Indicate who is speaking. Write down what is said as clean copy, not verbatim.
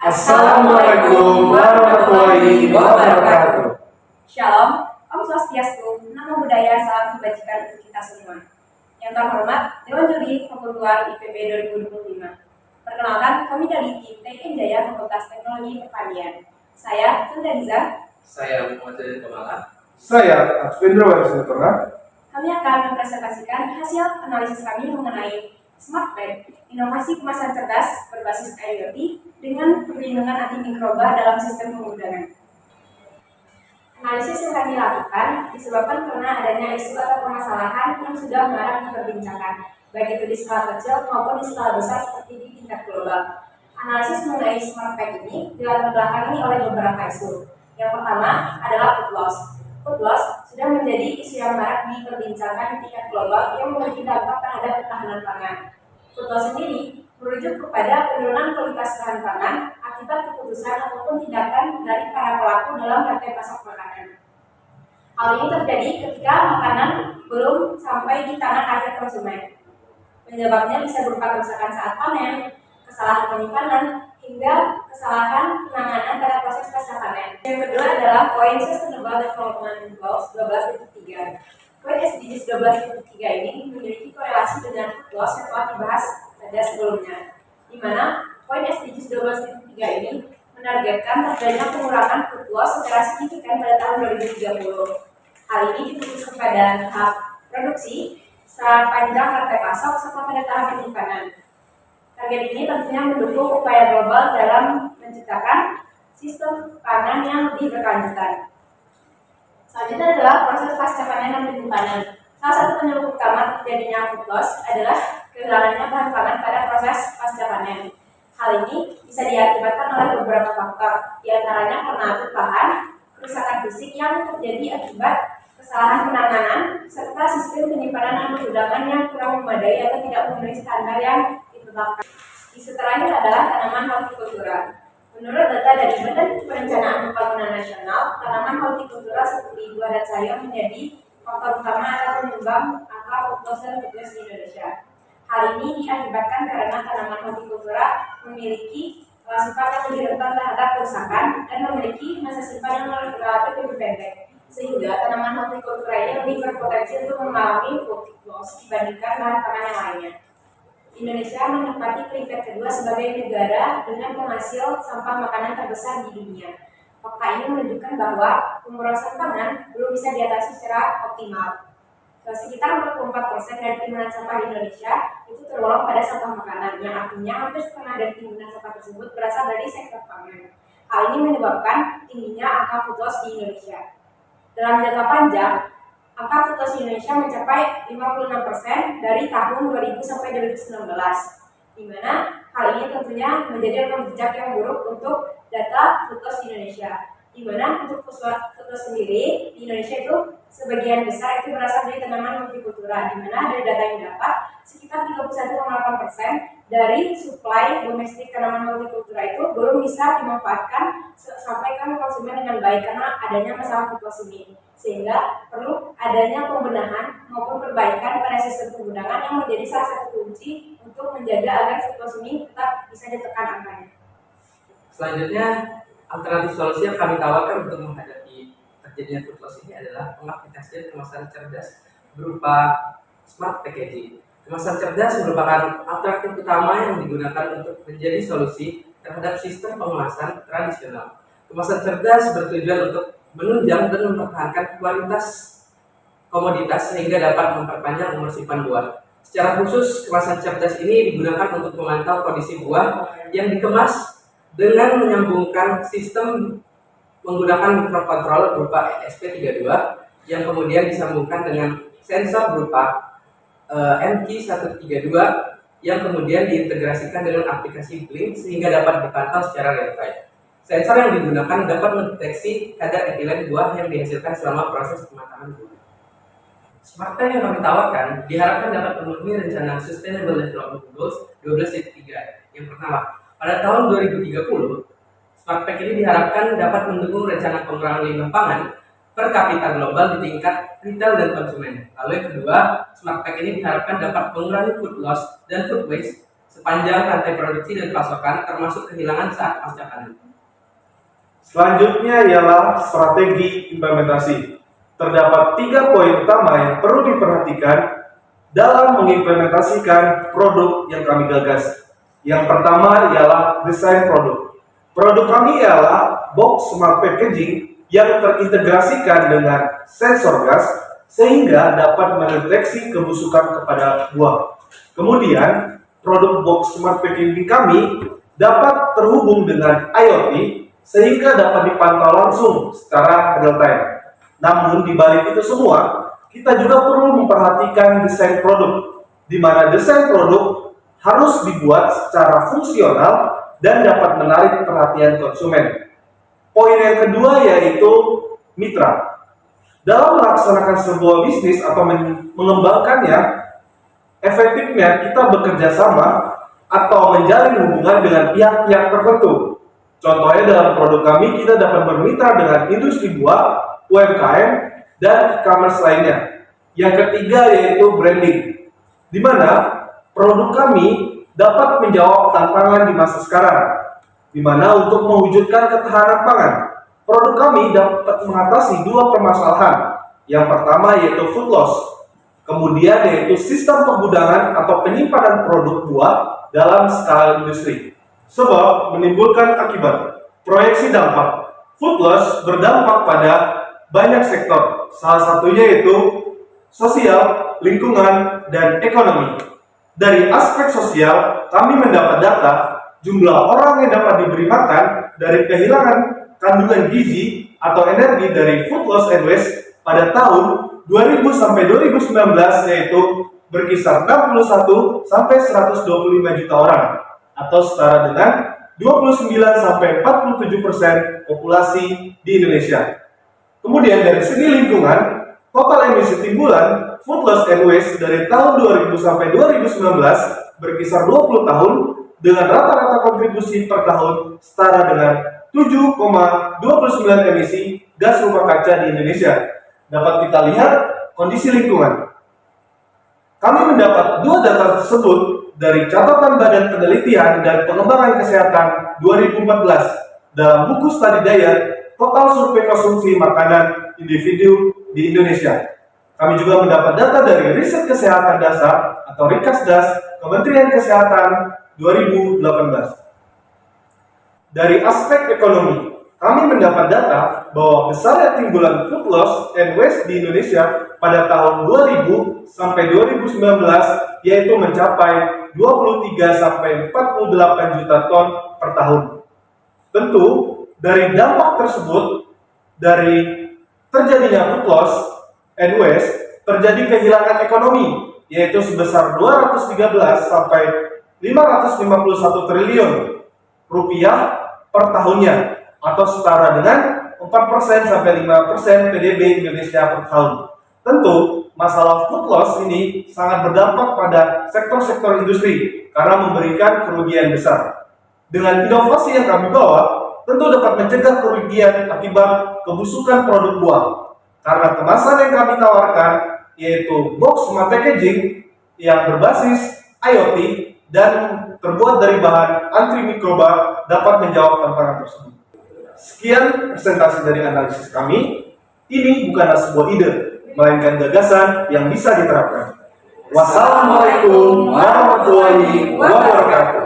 Speaker 1: Assalamualaikum warahmatullahi wabarakatuh.
Speaker 2: Shalom, Om Swastiastu, Namo Buddhaya, salam kebajikan untuk kita semua. Yang terhormat Dewan Juri Kepentuan IPB 2025. Perkenalkan, kami dari tim TK Jaya Fakultas Teknologi Pertanian. Saya Sunda Riza.
Speaker 3: Saya Muhammad Jalil Kamala.
Speaker 1: Saya Advendra Warisutera.
Speaker 2: Kami akan mempresentasikan hasil analisis kami mengenai Smart Pack, inovasi kemasan cerdas berbasis IoT dengan perlindungan anti mikroba dalam sistem pengudangan. Analisis yang kami lakukan disebabkan karena adanya isu atau permasalahan yang sudah marak diperbincangkan, baik itu di skala kecil maupun di skala besar seperti di tingkat global. Analisis mengenai Smart Pack ini dilatar belakangi oleh beberapa isu. Yang pertama adalah food loss. Food loss sudah menjadi isu yang marak diperbincangkan di tingkat global yang memiliki dampak terhadap ketahanan pangan. Food loss sendiri merujuk kepada penurunan kualitas bahan pangan akibat keputusan ataupun tindakan dari para pelaku dalam rantai pasok makanan. Hal ini terjadi ketika makanan belum sampai di tangan akhir konsumen. Penyebabnya bisa berupa kerusakan saat panen, kesalahan penyimpanan, hingga kesalahan penanganan pada proses pasca panen. Yang kedua adalah poin Sustainable Development Goals 12.3. Poin SDGs 12.3 ini memiliki korelasi dengan food loss yang telah dibahas pada sebelumnya, di mana poin SDGs 12.3 ini menargetkan terjadinya pengurangan food loss secara signifikan pada tahun 2030. Hal ini difokus kepada tahap produksi, sepanjang rantai pasok, serta pada tahap penyimpanan. Target ini tentunya mendukung upaya global dalam menciptakan sistem pangan yang lebih berkelanjutan. Selanjutnya adalah proses pasca panen dan penyimpanan. Salah satu penyebab utama terjadinya food loss adalah kehilangannya bahan pangan pada proses pasca panen. Hal ini bisa diakibatkan oleh beberapa faktor, diantaranya karena atur bahan, kerusakan fisik yang terjadi akibat kesalahan penanganan, serta sistem penyimpanan dan pengudangan yang kurang memadai atau tidak memenuhi standar yang ditetapkan. Isu terakhir adalah tanaman hortikultura. Menurut data dari Badan Perencanaan Pembangunan Nasional, tanaman hortikultura seperti buah dan sayur menjadi faktor utama atau penyumbang angka food loss dan food waste di Indonesia. Hal ini diakibatkan karena tanaman hortikultura memiliki sifat yang lebih rentan terhadap kerusakan dan memiliki masa simpan yang relatif lebih pendek, sehingga tanaman hortikultura ini lebih berpotensi untuk mengalami food loss dibandingkan bahan pangan yang lainnya. Indonesia menempati peringkat kedua sebagai negara dengan penghasil sampah makanan terbesar di dunia. Fakta ini menunjukkan bahwa pemborosan pangan belum bisa diatasi secara optimal. Sekitar 44% dari timbunan sampah di Indonesia itu tergolong pada sampah makanan, yang artinya hampir setengah dari timbunan sampah tersebut berasal dari sektor pangan. Hal ini menyebabkan tingginya angka food loss di Indonesia. Dalam jangka panjang, angka food loss di Indonesia mencapai 56% dari tahun 2000 sampai 2019, di mana hal ini tentunya menjadi rekam jejak yang buruk untuk data food loss di Indonesia. Di mana untuk food loss sendiri di Indonesia itu sebagian besar itu berasal dari tanaman hortikultura, di mana dari data yang didapat sekitar 31,8% dari suplai domestik tanaman hortikultura itu belum bisa dimanfaatkan sampai ke konsumen dengan baik karena adanya masalah food loss ini. Sehingga perlu adanya pembenahan maupun perbaikan pada sistem pengudangan yang menjadi salah satu kunci untuk menjaga agar food loss ini tetap bisa ditekan angkanya.
Speaker 3: Selanjutnya, alternatif solusi yang kami tawarkan untuk menghadapi terjadinya food loss ini adalah pengaplikasian kemasan cerdas berupa smart packaging. Kemasan cerdas merupakan alternatif utama yang digunakan untuk menjadi solusi terhadap sistem pengemasan tradisional. Kemasan cerdas bertujuan untuk menunjang dan mempertahankan kualitas komoditas sehingga dapat memperpanjang umur simpan buah. Secara khusus, kemasan cerdas ini digunakan untuk memantau kondisi buah yang dikemas dengan menyambungkan sistem menggunakan mikrokontroler berupa ESP32 yang kemudian disambungkan dengan sensor berupa MQ132 yang kemudian diintegrasikan dengan aplikasi Blink sehingga dapat dipantau secara real time. Sensor yang digunakan dapat mendeteksi kadar etilen buah yang dihasilkan selama proses pematangan buah. Smart Pack yang kami tawarkan diharapkan dapat memenuhi rencana Sustainable Development Goals 12.3. Yang pertama, pada tahun 2030, Smart Pack ini diharapkan dapat mendukung rencana pengurangan limbah pangan per kapita global di tingkat retail dan konsumen. Lalu yang kedua, Smart Pack ini diharapkan dapat mengurangi food loss dan food waste sepanjang rantai produksi dan pasokan termasuk kehilangan saat pasca pandemi.
Speaker 1: Selanjutnya ialah strategi implementasi. Terdapat 3 poin utama yang perlu diperhatikan dalam mengimplementasikan produk yang kami gagas. Yang pertama ialah desain produk. Produk kami ialah box smart packaging yang terintegrasikan dengan sensor gas sehingga dapat mendeteksi kebusukan kepada buah. Kemudian, produk box smart packaging kami dapat terhubung dengan IoT sehingga dapat dipantau langsung secara real time. Namun di balik itu semua, kita juga perlu memperhatikan desain produk, di mana desain produk harus dibuat secara fungsional dan dapat menarik perhatian konsumen. Poin yang kedua yaitu mitra. Dalam melaksanakan sebuah bisnis atau mengembangkannya, efektifnya kita bekerja sama atau menjalin hubungan dengan pihak-pihak tertentu. Contohnya dalam produk kami kita dapat bermitra dengan industri buah, UMKM, dan e-commerce lainnya. Yang ketiga yaitu branding, di mana produk kami dapat menjawab tantangan di masa sekarang, di mana untuk mewujudkan ketahanan pangan, produk kami dapat mengatasi 2 permasalahan. Yang pertama yaitu food loss, kemudian yaitu sistem penggudangan atau penyimpanan produk buah dalam skala industri. Sebab menimbulkan akibat. Proyeksi dampak. Food loss berdampak pada banyak sektor. Salah satunya yaitu sosial, lingkungan, dan ekonomi. Dari aspek sosial, kami mendapat data jumlah orang yang dapat diberi makan dari kehilangan kandungan gizi atau energi dari food loss and waste pada tahun 2000 sampai 2019 yaitu berkisar 61 sampai 125 juta orang atau setara dengan 29 sampai 47% populasi di Indonesia. Kemudian dari segi lingkungan, total emisi timbulan food loss and waste dari tahun 2000 sampai 2019 berkisar 20 tahun dengan rata-rata kontribusi per tahun setara dengan 7,29 emisi gas rumah kaca di Indonesia. Dapat kita lihat kondisi lingkungan. Kami mendapat 2 data tersebut dari catatan Badan Penelitian dan Pengembangan Kesehatan 2014 dalam buku studi diet total survei konsumsi makanan individu di Indonesia. Kami juga mendapat data dari Riset Kesehatan Dasar atau Rikasdas Kementerian Kesehatan 2018. Dari aspek ekonomi, kami mendapat data bahwa besarnya timbulan food loss and waste di Indonesia pada tahun 2000 sampai 2019 yaitu mencapai 23 sampai 48 juta ton per tahun. Tentu, dari dampak tersebut, dari terjadinya food loss and waste, terjadi kehilangan ekonomi, yaitu sebesar 213 sampai 551 triliun rupiah per tahunnya, atau setara dengan 4% sampai 5% PDB Indonesia per tahun. Tentu, masalah food loss ini sangat berdampak pada sektor-sektor industri karena memberikan kerugian besar. Dengan inovasi yang kami bawa, tentu dapat mencegah kerugian akibat kebusukan produk buah. Karena kemasan yang kami tawarkan yaitu box smart packaging yang berbasis IoT dan terbuat dari bahan antimikroba dapat menjawab tantangan tersebut. Sekian presentasi dari analisis kami. Ini bukanlah sebuah ide, melainkan gagasan yang bisa diterapkan. Wassalamualaikum warahmatullahi wabarakatuh.